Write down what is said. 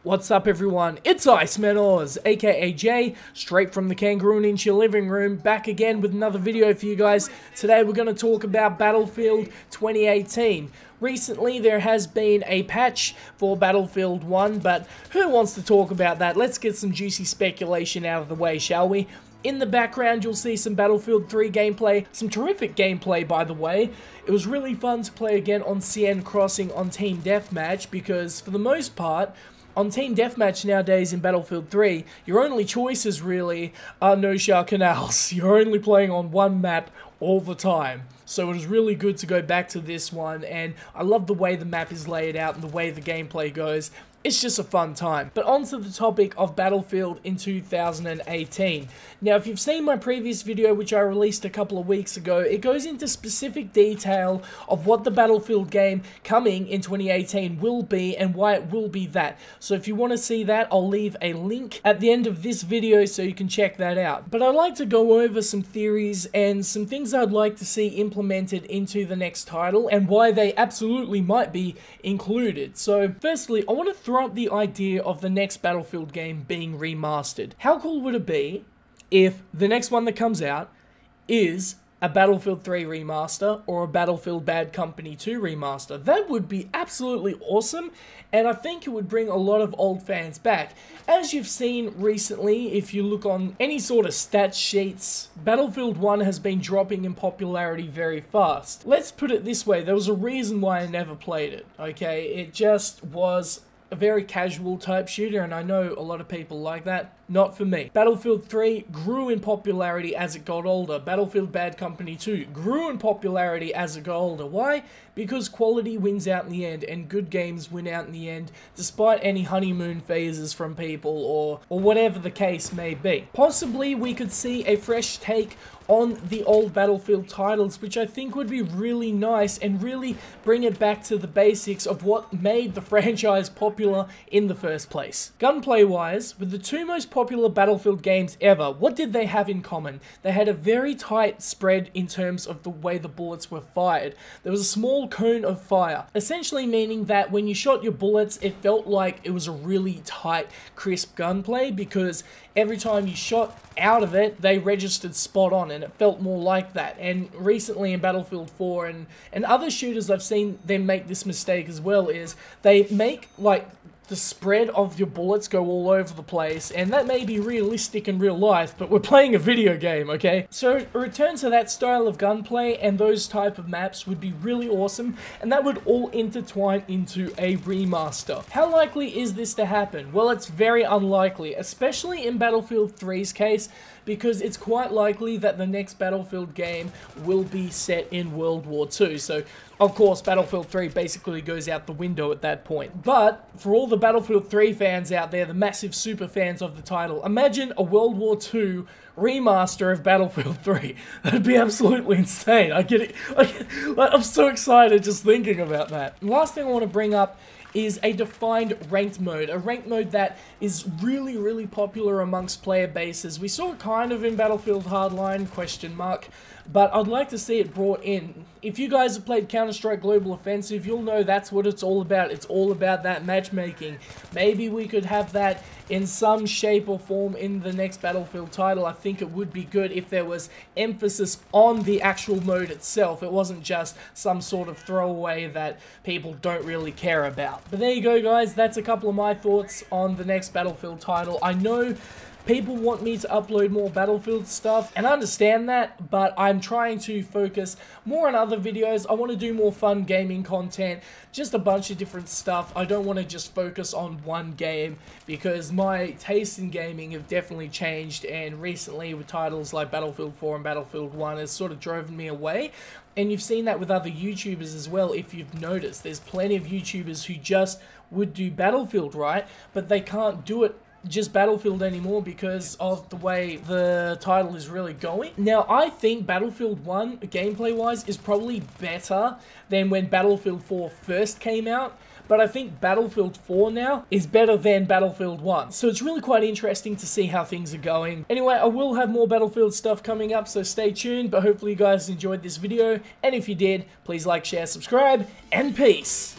What's up everyone, it's Iceman Oz, aka Jay, straight from the kangaroo ninja living room, back again with another video for you guys. Today we're going to talk about Battlefield 2018. Recently there has been a patch for Battlefield 1, but who wants to talk about that? Let's get some juicy speculation out of the way, shall we? In the background, you'll see some Battlefield 3 gameplay, some terrific gameplay by the way. It was really fun to play again on CN Crossing on Team Deathmatch because for the most part, on Team Deathmatch nowadays in Battlefield 3, your only choices really are no-shower canals. You're only playing on one map all the time. So it was really good to go back to this one, and I love the way the map is laid out and the way the gameplay goes. It's just a fun time. But on to the topic of Battlefield in 2018. Now, if you've seen my previous video, which I released a couple of weeks ago, it goes into specific detail of what the Battlefield game coming in 2018 will be and why it will be that. So if you want to see that, I'll leave a link at the end of this video so you can check that out. But I'd like to go over some theories and some things I'd like to see implemented into the next title and why they absolutely might be included. So firstly, I want to throw up the idea of the next Battlefield game being remastered. How cool would it be if the next one that comes out is a Battlefield 3 remaster or a Battlefield Bad Company 2 remaster? That would be absolutely awesome, and I think it would bring a lot of old fans back. As you've seen recently, if you look on any sort of stat sheets, Battlefield 1 has been dropping in popularity very fast. Let's put it this way, there was a reason why I never played it, okay? It just was a very casual type shooter, and I know a lot of people like that. Not for me. Battlefield 3 grew in popularity as it got older. Battlefield Bad Company 2 grew in popularity as it got older. Why? Because quality wins out in the end, and good games win out in the end, despite any honeymoon phases from people or whatever the case may be. Possibly we could see a fresh take on the old Battlefield titles, which I think would be really nice and really bring it back to the basics of what made the franchise popular in the first place. Gunplay wise, with the two most popular Battlefield games ever, what did they have in common? They had a very tight spread in terms of the way the bullets were fired. There was a small cone of fire, essentially meaning that when you shot your bullets, it felt like it was a really tight, crisp gunplay, because every time you shot out of it, they registered spot on, and it felt more like that. And recently in Battlefield 4 and other shooters, I've seen them make this mistake as well, is they make like the spread of your bullets go all over the place, and that may be realistic in real life, but we're playing a video game, okay? So a return to that style of gunplay and those type of maps would be really awesome, and that would all intertwine into a remaster. How likely is this to happen? Well, it's very unlikely, especially in Battlefield 3's case, because it's quite likely that the next Battlefield game will be set in World War II. So, of course, Battlefield 3 basically goes out the window at that point. But, for all the Battlefield 3 fans out there, the massive super fans of the title, imagine a World War II remaster of Battlefield 3. That'd be absolutely insane. I'm so excited just thinking about that. The last thing I want to bring up is a defined ranked mode. A ranked mode that is really, really popular amongst player bases. We saw it kind of in Battlefield Hardline, question mark, but I'd like to see it brought in. If you guys have played Counter-Strike Global Offensive, you'll know that's what it's all about. It's all about that matchmaking. Maybe we could have that in some shape or form in the next Battlefield title. I think it would be good if there was emphasis on the actual mode itself. It wasn't just some sort of throwaway that people don't really care about. But there you go, guys. That's a couple of my thoughts on the next Battlefield title. I know people want me to upload more Battlefield stuff, and I understand that, but I'm trying to focus more on other videos. I want to do more fun gaming content, just a bunch of different stuff. I don't want to just focus on one game, because my tastes in gaming have definitely changed, and recently with titles like Battlefield 4 and Battlefield 1 has sort of driven me away. And you've seen that with other YouTubers as well, if you've noticed. There's plenty of YouTubers who just would do Battlefield, right? But they can't do it just Battlefield anymore because of the way the title is really going. Now, I think Battlefield 1, gameplay-wise, is probably better than when Battlefield 4 first came out, but I think Battlefield 4 now is better than Battlefield 1. So it's really quite interesting to see how things are going. Anyway, I will have more Battlefield stuff coming up, so stay tuned, but hopefully you guys enjoyed this video, and if you did, please like, share, subscribe, and peace!